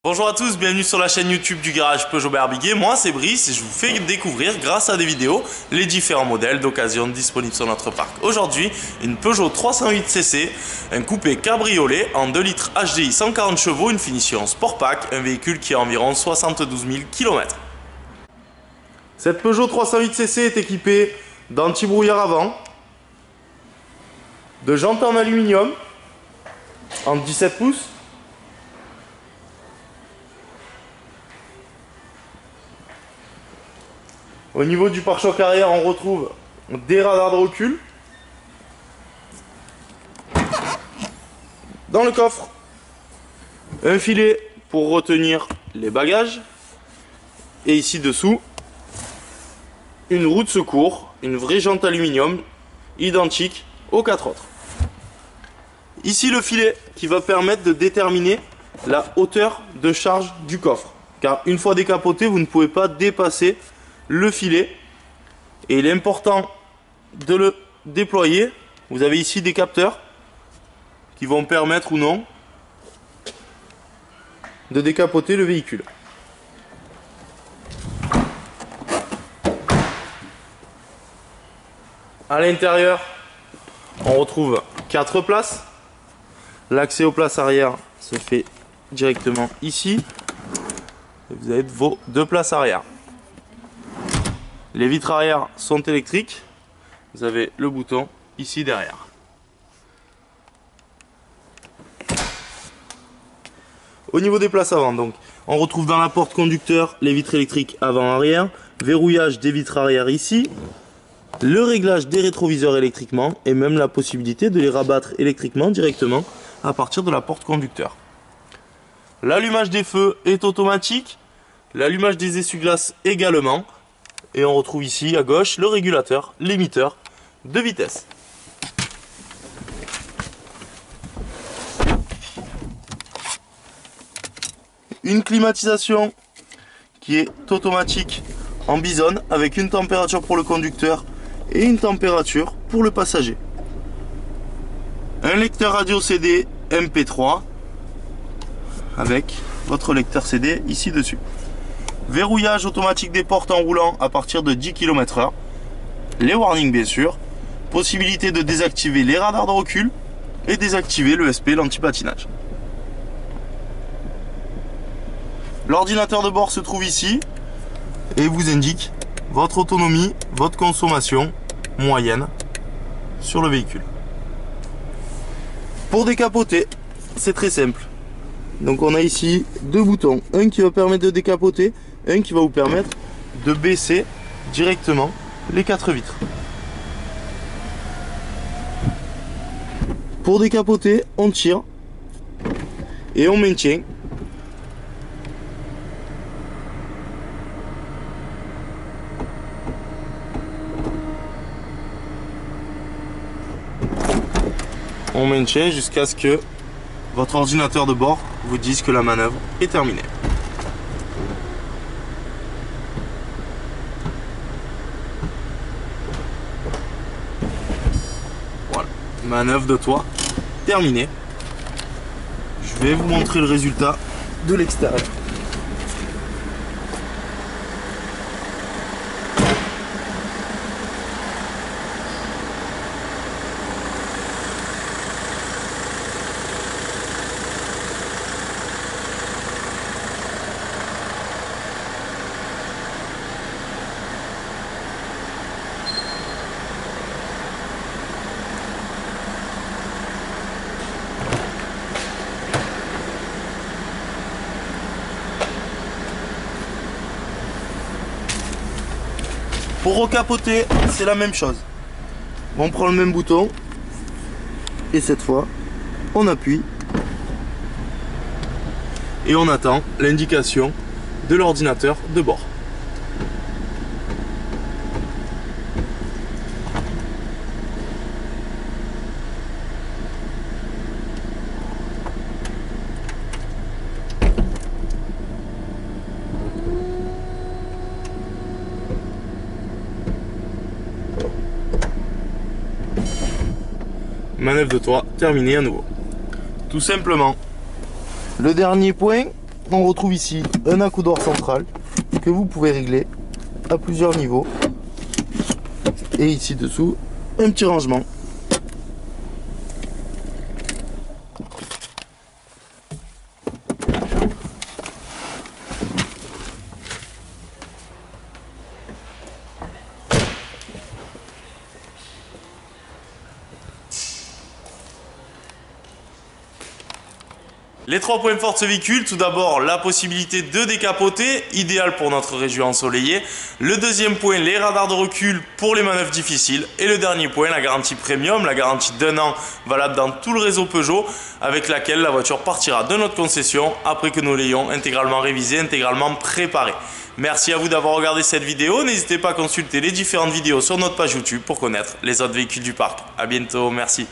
Bonjour à tous, bienvenue sur la chaîne YouTube du garage Peugeot Barbiguier. Moi c'est Brice et je vous fais découvrir grâce à des vidéos les différents modèles d'occasion disponibles sur notre parc. Aujourd'hui, une Peugeot 308cc, un coupé cabriolet en 2 litres HDI 140 chevaux, une finition Sport Pack, un véhicule qui a environ 72 000 km. Cette Peugeot 308cc est équipée d'anti-brouillard avant, de jantes en aluminium en 17 pouces, au niveau du pare-choc arrière, on retrouve des radars de recul. Dans le coffre, un filet pour retenir les bagages. Et ici dessous, une roue de secours, une vraie jante aluminium, identique aux 4 autres. Ici le filet qui va permettre de déterminer la hauteur de charge du coffre. Car une fois décapoté, vous ne pouvez pas dépasser le filet et il est important de le déployer. Vous avez ici des capteurs qui vont permettre ou non de décapoter le véhicule. À l'intérieur, on retrouve 4 places. L'accès aux places arrière se fait directement ici. Et vous avez vos 2 places arrière. Les vitres arrière sont électriques. Vous avez le bouton ici derrière. Au niveau des places avant, donc, on retrouve dans la porte conducteur les vitres électriques avant-arrière, verrouillage des vitres arrière ici, le réglage des rétroviseurs électriquement et même la possibilité de les rabattre électriquement directement à partir de la porte conducteur. L'allumage des feux est automatique, l'allumage des essuie-glaces également. Et on retrouve ici à gauche le régulateur, limiteur de vitesse. Une climatisation qui est automatique en bisonne avec une température pour le conducteur et une température pour le passager. Un lecteur radio CD MP3 avec votre lecteur CD ici dessus. Verrouillage automatique des portes en roulant à partir de 10 km/h. Les warnings bien sûr. Possibilité de désactiver les radars de recul et désactiver l'ESP, l'anti-patinage. L'ordinateur de bord se trouve ici et vous indique votre autonomie, votre consommation moyenne sur le véhicule. Pour décapoter, c'est très simple. Donc on a ici 2 boutons, un qui va permettre de décapoter, un qui va vous permettre de baisser directement les 4 vitres. Pour décapoter, on tire et on maintient. On maintient jusqu'à ce que votre ordinateur de bord vous dise que la manœuvre est terminée. Voilà, manœuvre de toit terminée. Je vais vous montrer le résultat de l'extérieur. Pour recapoter, c'est la même chose. On prend le même bouton et cette fois, on appuie et on attend l'indication de l'ordinateur de bord. Manœuvre de toit terminée à nouveau. Tout simplement. Le dernier point, on retrouve ici un accoudoir central que vous pouvez régler à plusieurs niveaux. Et ici dessous, un petit rangement. Les 3 points forts de ce véhicule, tout d'abord la possibilité de décapoter, idéal pour notre région ensoleillée. Le deuxième point, les radars de recul pour les manœuvres difficiles. Et le dernier point, la garantie premium, la garantie d'1 an valable dans tout le réseau Peugeot, avec laquelle la voiture partira de notre concession après que nous l'ayons intégralement révisée, intégralement préparée. Merci à vous d'avoir regardé cette vidéo. N'hésitez pas à consulter les différentes vidéos sur notre page YouTube pour connaître les autres véhicules du parc. A bientôt, merci.